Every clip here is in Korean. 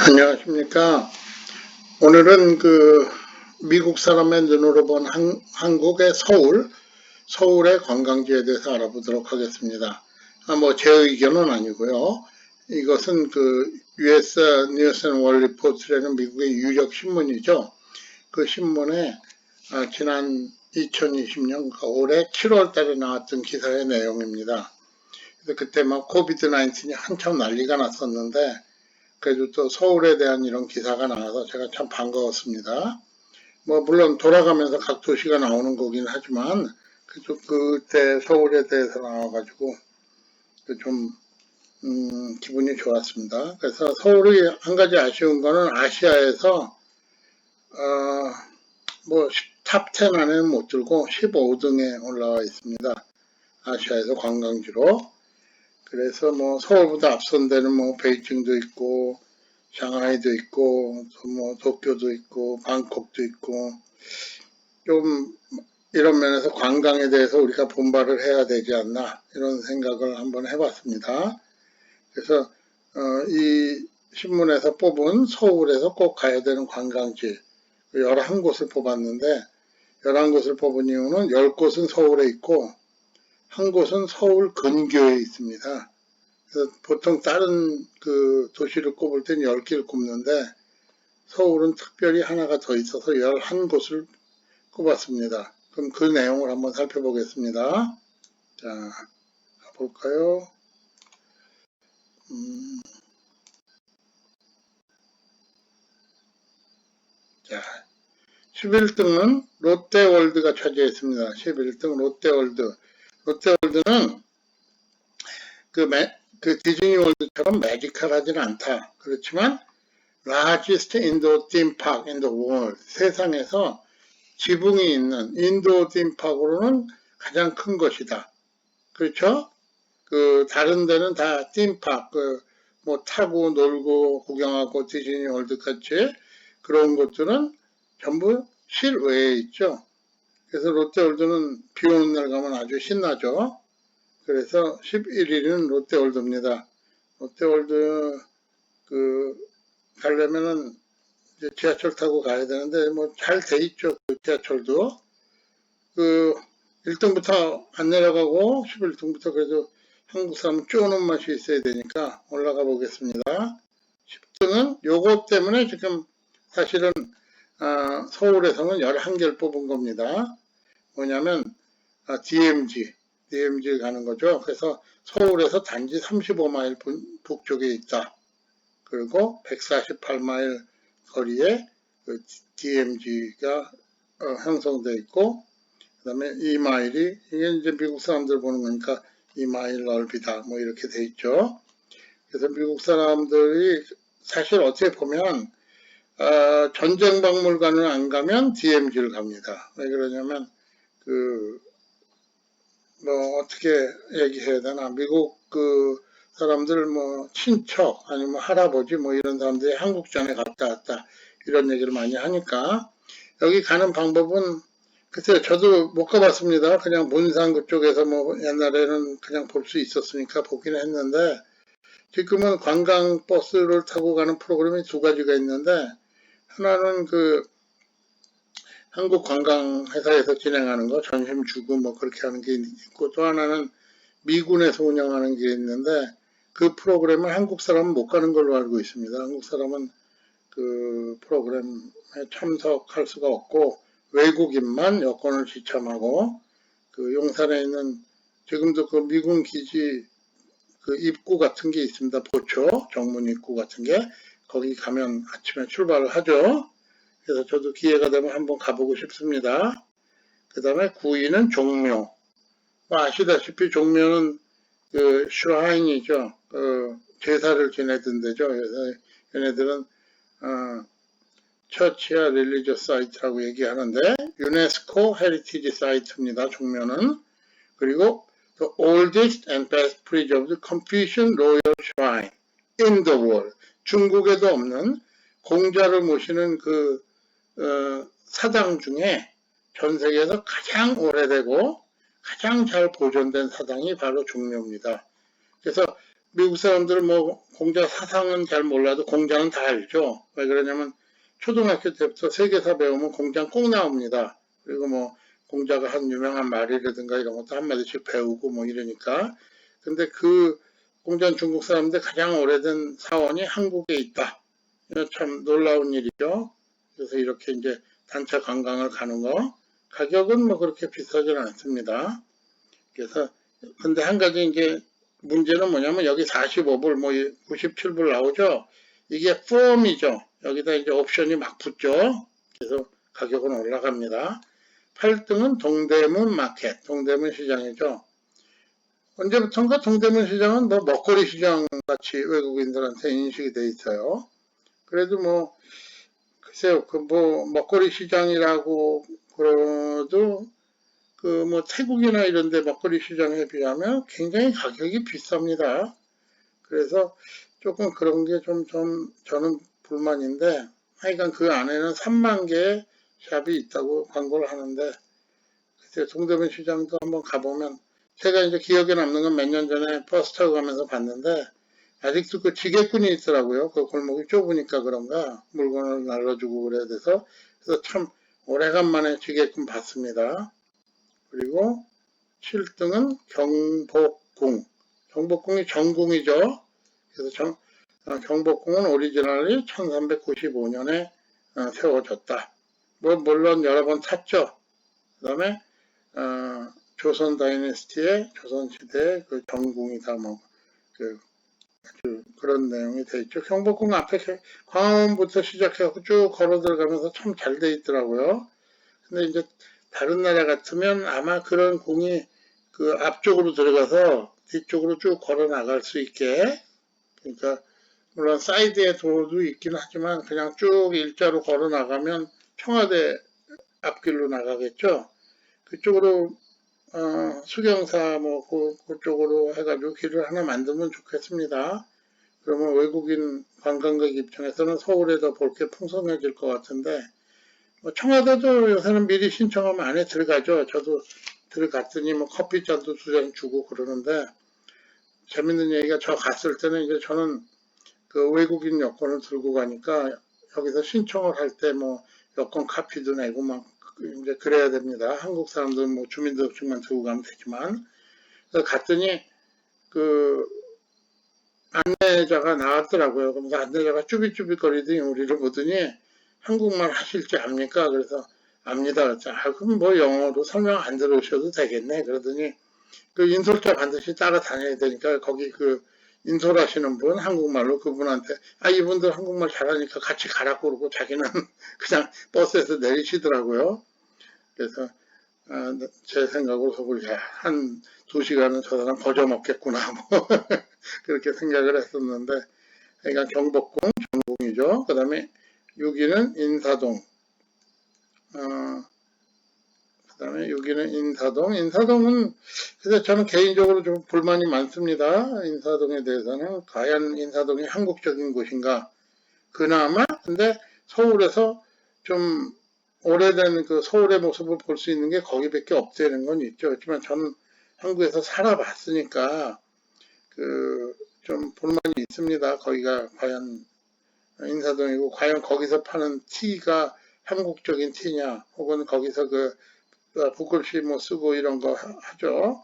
안녕하십니까. 오늘은 미국 사람의 눈으로 본 한국의 서울의 관광지에 대해서 알아보도록 하겠습니다. 제 의견은 아니고요. 이것은 US News and World Report라는 미국의 유력 신문이죠. 그 신문에 지난 2020년 올해 7월 달에 나왔던 기사의 내용입니다. 그래서 그때 코비드 19이 한참 난리가 났었는데 그래도 또 서울에 대한 이런 기사가 나와서 제가 참 반가웠습니다. 물론 돌아가면서 각 도시가 나오는 거긴 하지만 그래도 그때 서울에 대해서 나와가지고 좀 기분이 좋았습니다. 그래서 서울이 한 가지 아쉬운 거는 아시아에서 탑 10 안에는 못 들고 15등에 올라와 있습니다. 아시아에서 관광지로. 그래서 서울보다 앞선 데는 베이징도 있고 상하이도 있고 도쿄도 있고 방콕도 있고 좀 이런 면에서 관광에 대해서 우리가 본발을 해야 되지 않나 이런 생각을 한번 해봤습니다. 그래서 이 신문에서 뽑은 서울에서 꼭 가야 되는 관광지 11곳을 뽑았는데 11곳을 뽑은 이유는 10곳은 서울에 있고 한 곳은 서울 근교에 있습니다. 그래서 보통 다른 도시를 꼽을 땐 10개를 꼽는데 서울은 특별히 하나가 더 있어서 11곳을 꼽았습니다. 그럼 그 내용을 한번 살펴보겠습니다. 자, 볼까요? 자, 11등은 롯데월드가 차지했습니다. 11등 롯데월드. 롯데월드는 디즈니월드처럼 매지컬하지는 않다. 그렇지만 largest indoor theme park in the world. 세상에서 지붕이 있는 인도어 팀파크로는 가장 큰 것이다. 그렇죠? 다른 데는 다 팀파크, 타고 놀고 구경하고 디즈니월드 같이 그런 것들은 전부 실외에 있죠. 그래서 롯데월드는 비 오는 날 가면 아주 신나죠. 그래서 11위는 롯데월드입니다. 롯데월드 가려면은 이제 지하철 타고 가야 되는데 잘 돼 있죠. 지하철도 1등부터 안 내려가고 11등부터 그래도 한국 사람 쪼는 맛이 있어야 되니까 올라가 보겠습니다. 10등은 요거 때문에 지금 사실은 서울에서는 11개를 뽑은 겁니다. 뭐냐면 DMZ 가는 거죠. 그래서 서울에서 단지 35마일 북쪽에 있다. 그리고 148마일 거리에 DMZ가 형성되어 있고 그 다음에 2마일이 이게 이제 미국 사람들 보는 거니까 2마일 넓이다 이렇게 돼 있죠. 그래서 미국 사람들이 사실 어떻게 보면 전쟁박물관을 안 가면 DMZ를 갑니다. 왜 그러냐면 어떻게 얘기해야 되나 미국 사람들 친척 아니면 할아버지 이런 사람들이 한국 전에 갔다 왔다 이런 얘기를 많이 하니까 여기 가는 방법은 글쎄요 저도 못 가봤습니다. 그냥 문산 그쪽에서 옛날에는 그냥 볼 수 있었으니까 보긴 했는데 지금은 관광버스를 타고 가는 프로그램이 두 가지가 있는데 하나는 한국관광회사에서 진행하는 거 전심 주고 그렇게 하는 게 있고 또 하나는 미군에서 운영하는 게 있는데 그 프로그램을 한국 사람은 못 가는 걸로 알고 있습니다. 한국 사람은 그 프로그램에 참석할 수가 없고 외국인만 여권을 지참하고 용산에 있는 지금도 미군 기지 입구 같은 게 있습니다. 보초 정문 입구 같은 게 거기 가면 아침에 출발을 하죠. 그래서 저도 기회가 되면 한번 가보고 싶습니다. 그 다음에 9위는 종묘. 아시다시피 종묘는 슈라인이죠. 제사를 지내던 데죠. 그래서 얘네들은 처치야 릴리저스 사이트라고 얘기하는데 유네스코 헤리티지 사이트입니다. 종묘는. 그리고 the oldest and best preserved Confucian royal shrine in the world. 중국에도 없는 공자를 모시는 사당 중에 전 세계에서 가장 오래되고 가장 잘 보존된 사당이 바로 종묘입니다. 그래서 미국 사람들은 뭐 공자 사상은 잘 몰라도 공자는 다 알죠. 왜 그러냐면 초등학교 때부터 세계사 배우면 공자는 꼭 나옵니다. 그리고 뭐 공자가 한 유명한 말이라든가 이런 것도 한마디씩 배우고 뭐 이러니까. 근데 그 공자는 중국 사람인데 가장 오래된 사원이 한국에 있다. 이거 참 놀라운 일이죠. 그래서 이렇게 이제 단체 관광을 가는 거. 가격은 뭐 그렇게 비싸진 않습니다. 그래서 근데 한 가지 이제 문제는 뭐냐면 여기 45불 뭐 97불 나오죠. 이게 폼이죠. 여기다 이제 옵션이 막 붙죠. 그래서 가격은 올라갑니다. 8등은 동대문 마켓, 동대문 시장이죠. 언제부턴가 동대문 시장은 뭐 먹거리 시장 같이 외국인들한테 인식이 돼 있어요. 그래도 뭐 글쎄요, 그 뭐 먹거리 시장이라고 그래도 그 뭐 태국이나 이런 데 먹거리 시장에 비하면 굉장히 가격이 비쌉니다. 그래서 조금 그런 게 좀 저는 불만인데 하여간 그 안에는 3만 개의 샵이 있다고 광고를 하는데 글쎄요, 동대문 시장도 한번 가보면 제가 이제 기억에 남는 건 몇 년 전에 버스 타고 가면서 봤는데 아직도 그 지게꾼이 있더라고요. 그 골목이 좁으니까 그런가 물건을 날라주고 그래야 돼서 그래서 참 오래간만에 지게꾼 봤습니다. 그리고 7등은 경복궁. 경복궁이 정궁이죠. 그래서 경복궁은 오리지널이 1395년에 세워졌다. 뭐 물론 여러 번 탔죠. 그 다음에 조선 다이내스티의 조선시대의 그 정궁이다. 그런 내용이 돼 있죠. 경복궁 앞에 광화문부터 시작해서 쭉 걸어 들어가면서 참 잘 돼 있더라고요. 근데 이제 다른 나라 같으면 아마 그런 공이 그 앞쪽으로 들어가서 뒤쪽으로 쭉 걸어 나갈 수 있게, 그러니까 물론 사이드에 도로도 있긴 하지만 그냥 쭉 일자로 걸어 나가면 청와대 앞길로 나가겠죠. 그쪽으로 수경사 뭐 그쪽으로 해가지고 길을 하나 만들면 좋겠습니다. 그러면 외국인 관광객 입장에서는 서울에 더 볼 게 풍성해질 것 같은데, 뭐 청와대도 요새는 미리 신청하면 안에 들어가죠. 저도 들어갔더니 뭐 커피잔도 2잔 주고 그러는데, 재밌는 얘기가 저 갔을 때는 이제 저는 그 외국인 여권을 들고 가니까 여기서 신청을 할 때 뭐 여권 카피도 내고 막 이제 그래야 됩니다. 한국 사람들은 뭐 주민등록증만 들고 가면 되지만. 그래서 갔더니 그 안내자가 나왔더라고요. 그러면서 안내자가 쭈삣쭈삣거리더니 우리를 보더니 한국말 하실 줄 압니까? 그래서 압니다. 그래서 그럼 뭐 영어로 설명 안 들으셔도 되겠네. 그러더니 그 인솔자 반드시 따라다녀야 되니까 거기 그 인솔하시는 분 한국말로 그분한테 이분들 한국말 잘하니까 같이 가라고 그러고 자기는 그냥 버스에서 내리시더라고요. 그래서 제 생각으로 속을 한 2시간은 저 사람 거저 먹겠구나 뭐 그렇게 생각을 했었는데, 그러니까 경복궁 정궁이죠. 그 다음에 6위는 인사동, 그 다음에 6위는 인사동은 그래서 저는 개인적으로 좀 불만이 많습니다. 인사동에 대해서는 과연 인사동이 한국적인 곳인가? 그나마 근데 서울에서 좀 오래된 그 서울의 모습을 볼 수 있는 게 거기밖에 없다는 건 있죠. 그렇지만 저는 한국에서 살아봤으니까 그 좀 불만이 있습니다. 거기가 과연 인사동이고 과연 거기서 파는 티가 한국적인 티냐, 혹은 거기서 그 붓글씨 뭐 쓰고 이런 거 하죠.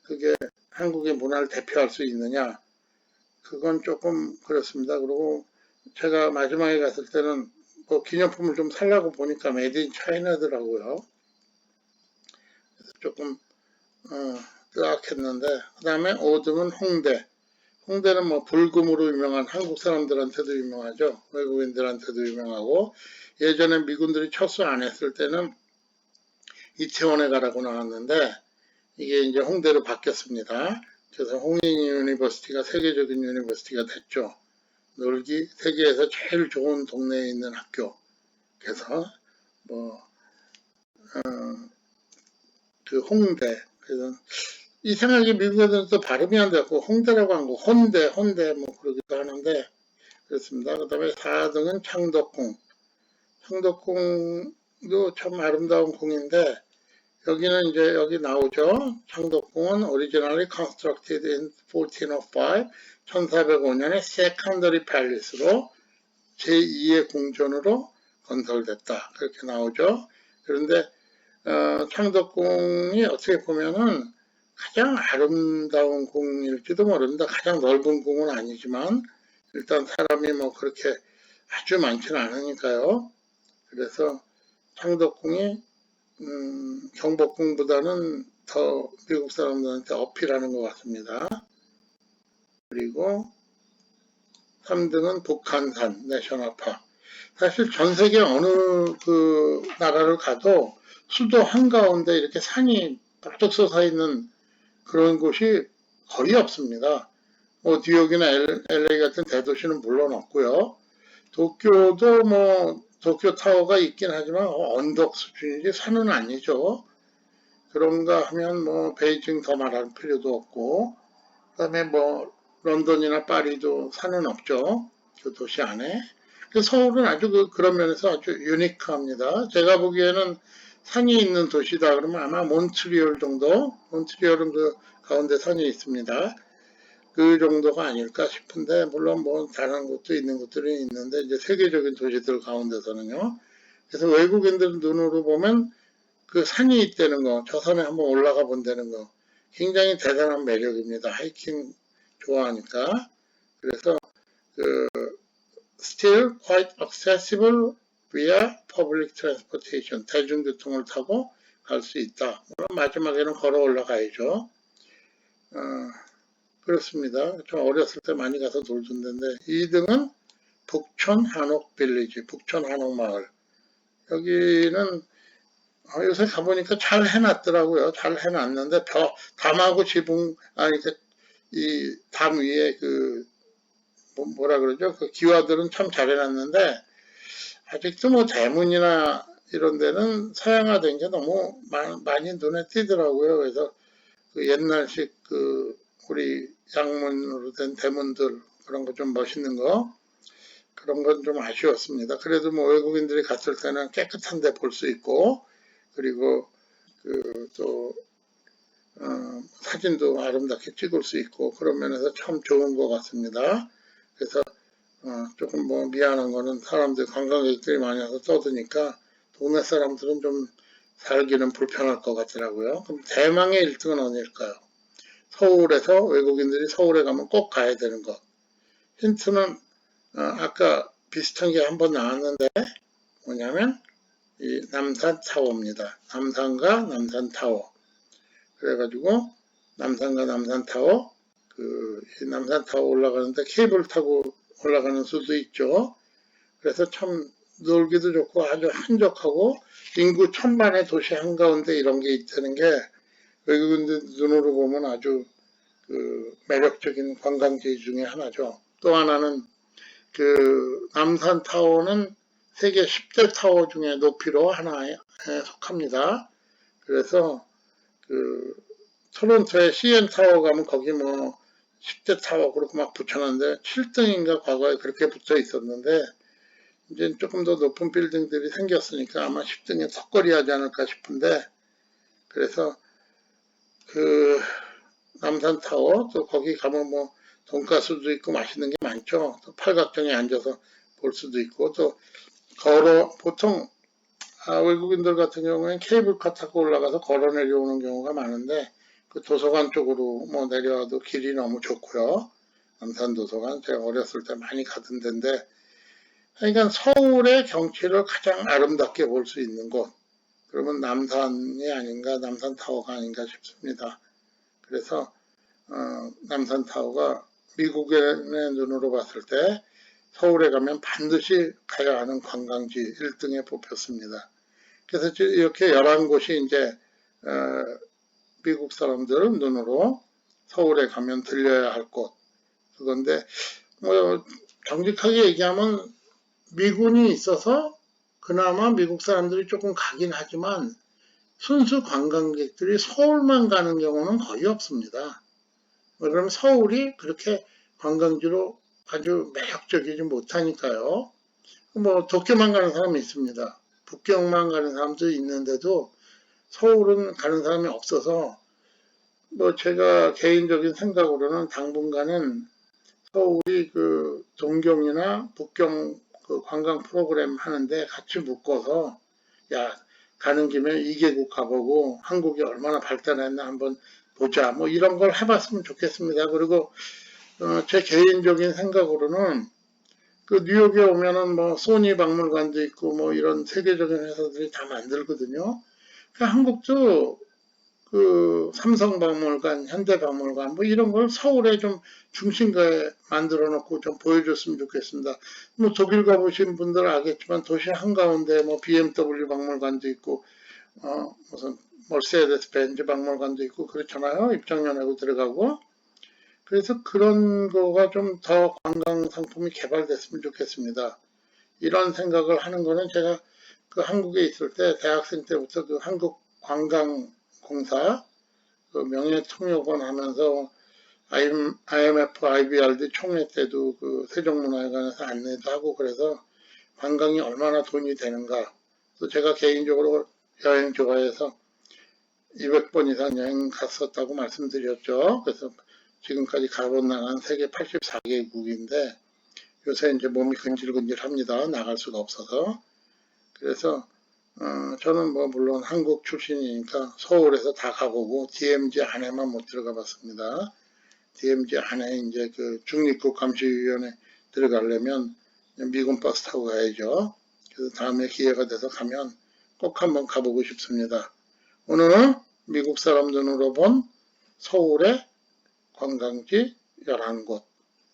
그게 한국의 문화를 대표할 수 있느냐? 그건 조금 그렇습니다. 그리고 제가 마지막에 갔을 때는 뭐 기념품을 좀 살라고 보니까 메이드 인 차이나더라고요. 그래서 조금 뜨악했는데, 그 다음에 5등은 홍대. 홍대는 뭐 불금으로 유명한 한국 사람들한테도 유명하죠. 외국인들한테도 유명하고, 예전에 미군들이 철수 안 했을 때는 이태원에 가라고 나왔는데 이게 이제 홍대로 바뀌었습니다. 그래서 홍익 유니버시티가 세계적인 유니버시티가 됐죠. 놀기 세계에서 제일 좋은 동네에 있는 학교. 그래서 뭐 그 홍대. 그래서 이상하게 미국에서는 또 발음이 안 되고 홍대라고 한 거, 혼대 뭐 그러기도 하는데 그렇습니다. 그 다음에 4등은 창덕궁. 창덕궁도 참 아름다운 궁인데 여기는 이제 여기 나오죠. 창덕궁 창덕궁은 originally constructed in 1405, 1405년에 secondary palace로 제2의 궁전으로 건설됐다. 그렇게 나오죠. 그런데 창덕궁이 어떻게 보면은 가장 아름다운 궁일지도 모릅니다. 가장 넓은 궁은 아니지만 일단 사람이 뭐 그렇게 아주 많지는 않으니까요. 그래서 창덕궁이 경복궁보다는 더 미국 사람들한테 어필하는 것 같습니다. 그리고 3등은 북한산 내셔널파크. 사실 전 세계 어느 그 나라를 가도 수도 한가운데 이렇게 산이 펄쩍 솟아 있는 그런 곳이 거의 없습니다. 뭐 뉴욕이나 LA 같은 대도시는 물론 없고요. 도쿄도 뭐 도쿄 타워가 있긴 하지만 언덕 수준이지 산은 아니죠. 그런가 하면 뭐 베이징 더 말할 필요도 없고, 그다음에 뭐 런던이나 파리도 산은 없죠. 그 도시 안에. 서울은 아주 그런 면에서 아주 유니크합니다. 제가 보기에는 산이 있는 도시다 그러면 아마 몬트리올 정도, 몬트리올은 그 가운데 산이 있습니다. 그 정도가 아닐까 싶은데, 물론 뭐 다른 곳도 있는 곳들이 있는데, 이제 세계적인 도시들 가운데서는요. 그래서 외국인들 눈으로 보면 그 산이 있다는 거, 저 산에 한번 올라가 본다는 거, 굉장히 대단한 매력입니다. 하이킹 좋아하니까. 그래서 그 still quite accessible via public transportation, 대중교통을 타고 갈 수 있다. 물론 마지막에는 걸어 올라가야죠. 그렇습니다. 좀 어렸을 때 많이 가서 놀던 데인데, 2등은 북촌 한옥 빌리지, 북촌 한옥 마을. 여기는 요새 가보니까 잘 해놨더라고요. 잘 해놨는데 담하고 지붕, 이 담 위에 그 뭐라 그러죠? 그 기와들은 참 잘 해놨는데 아직도 뭐 대문이나 이런 데는 서양화된 게 너무 많이 눈에 띄더라고요. 그래서 그 옛날식 그 우리 양문으로 된 대문들 그런 거 좀 멋있는 거 그런 건 좀 아쉬웠습니다. 그래도 뭐 외국인들이 갔을 때는 깨끗한 데 볼 수 있고 그리고 또 사진도 아름답게 찍을 수 있고 그런 면에서 참 좋은 것 같습니다. 그래서 조금 뭐 미안한 거는 사람들 관광객들이 많이 와서 떠드니까 동네 사람들은 좀 살기는 불편할 것 같더라고요. 그럼 대망의 1등은 어디일까요? 서울에서 외국인들이 서울에 가면 꼭 가야 되는 것. 힌트는 아까 비슷한 게 한 번 나왔는데 뭐냐면 이 남산 타워입니다. 남산과 남산 타워. 그래가지고 남산과 남산 타워 이 남산 타워 올라가는데 케이블 타고 올라가는 수도 있죠. 그래서 참 놀기도 좋고 아주 한적하고 인구 1000만의 도시 한가운데 이런 게 있다는 게 외국인들 눈으로 보면 아주 매력적인 관광지 중에 하나죠. 또 하나는 남산 타워는 세계 10대 타워 중에 높이로 하나에 속합니다. 그래서 토론토의 CN 타워 가면 거기 뭐 10대 타워 그렇고 막 붙여놨는데 7등인가 과거에 그렇게 붙어 있었는데 이제 조금 더 높은 빌딩들이 생겼으니까 아마 10등에 턱걸이 하지 않을까 싶은데 그래서 남산 타워 또 거기 가면 뭐 돈가스도 있고 맛있는 게 많죠. 또 팔각정에 앉아서 볼 수도 있고 또 보통 외국인들 같은 경우에는 케이블카 타고 올라가서 걸어 내려오는 경우가 많은데 그 도서관 쪽으로 뭐 내려와도 길이 너무 좋고요. 남산 도서관 제가 어렸을 때 많이 가던 데인데 그러니까 서울의 경치를 가장 아름답게 볼 수 있는 곳 그러면 남산이 아닌가 남산 타워가 아닌가 싶습니다. 그래서 남산 타워가 미국의 눈으로 봤을 때 서울에 가면 반드시 가야 하는 관광지 1등에 뽑혔습니다. 그래서 이렇게 11곳이 이제 미국 사람들 눈으로 서울에 가면 들려야 할 곳 그건데 뭐 정직하게 얘기하면 미군이 있어서 그나마 미국 사람들이 조금 가긴 하지만 순수 관광객들이 서울만 가는 경우는 거의 없습니다. 그럼 서울이 그렇게 관광지로 아주 매력적이지 못하니까요. 뭐 도쿄만 가는 사람이 있습니다. 북경만 가는 사람도 있는데도 서울은 가는 사람이 없어서 뭐 제가 개인적인 생각으로는 당분간은 서울이 그 동경이나 북경 그 관광 프로그램 하는데 같이 묶어서 야 가는 김에 2개국 가보고 한국이 얼마나 발달했나 한번 보자 뭐 이런 걸 해봤으면 좋겠습니다. 그리고 제 개인적인 생각으로는 그 뉴욕에 오면은 뭐 소니 박물관도 있고 뭐 이런 세계적인 회사들이 다 만들거든요. 그 한국도 그 삼성박물관, 현대박물관 뭐 이런 걸 서울에 좀 중심가에 만들어 놓고 좀 보여줬으면 좋겠습니다. 뭐 독일 가보신 분들 알겠지만 도시 한가운데 뭐 BMW 박물관도 있고 무슨 머세데스 벤츠 박물관도 있고 그렇잖아요. 입장료 내고 들어가고. 그래서 그런 거가 좀 더 관광 상품이 개발됐으면 좋겠습니다. 이런 생각을 하는 거는 제가 그 한국에 있을 때 대학생 때부터 그 한국관광공사 그 명예통역원 하면서 IMF, IBRD 총회 때도 그 세종문화회관에서 안내도 하고 그래서 관광이 얼마나 돈이 되는가. 또 제가 개인적으로 여행 좋아해서 200번 이상 여행 갔었다고 말씀드렸죠. 그래서 지금까지 가본 나라는 세계 84개국인데 요새 이제 몸이 근질근질합니다. 나갈 수가 없어서. 그래서 저는 뭐 물론 한국 출신이니까 서울에서 다 가보고 DMZ 안에만 못 들어가 봤습니다. DMZ 안에 이제 그 중립국 감시위원회 들어가려면 미군 버스 타고 가야죠. 그래서 다음에 기회가 돼서 가면 꼭 한번 가보고 싶습니다. 오늘은 미국 사람 눈으로 본 서울의 관광지 11곳.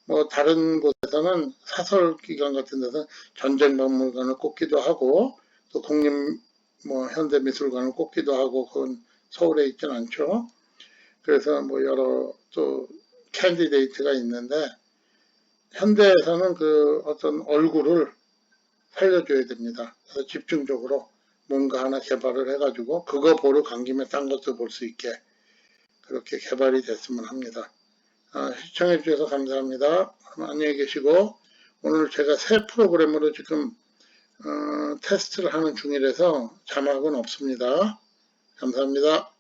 뭐 다른 곳에서는 사설기관 같은 데서 전쟁박물관을 꼽기도 하고 또 국립 뭐 현대미술관을 꼽기도 하고 그건 서울에 있진 않죠. 그래서 뭐 여러 또 캔디데이트가 있는데 현대에서는 그 어떤 얼굴을 살려줘야 됩니다. 그래서 집중적으로 뭔가 하나 개발을 해가지고 그거 보러 간 김에 딴 것도 볼 수 있게 그렇게 개발이 됐으면 합니다. 시청해 주셔서 감사합니다. 안녕히 계시고 오늘 제가 새 프로그램으로 지금 테스트를 하는 중이라서 자막은 없습니다. 감사합니다.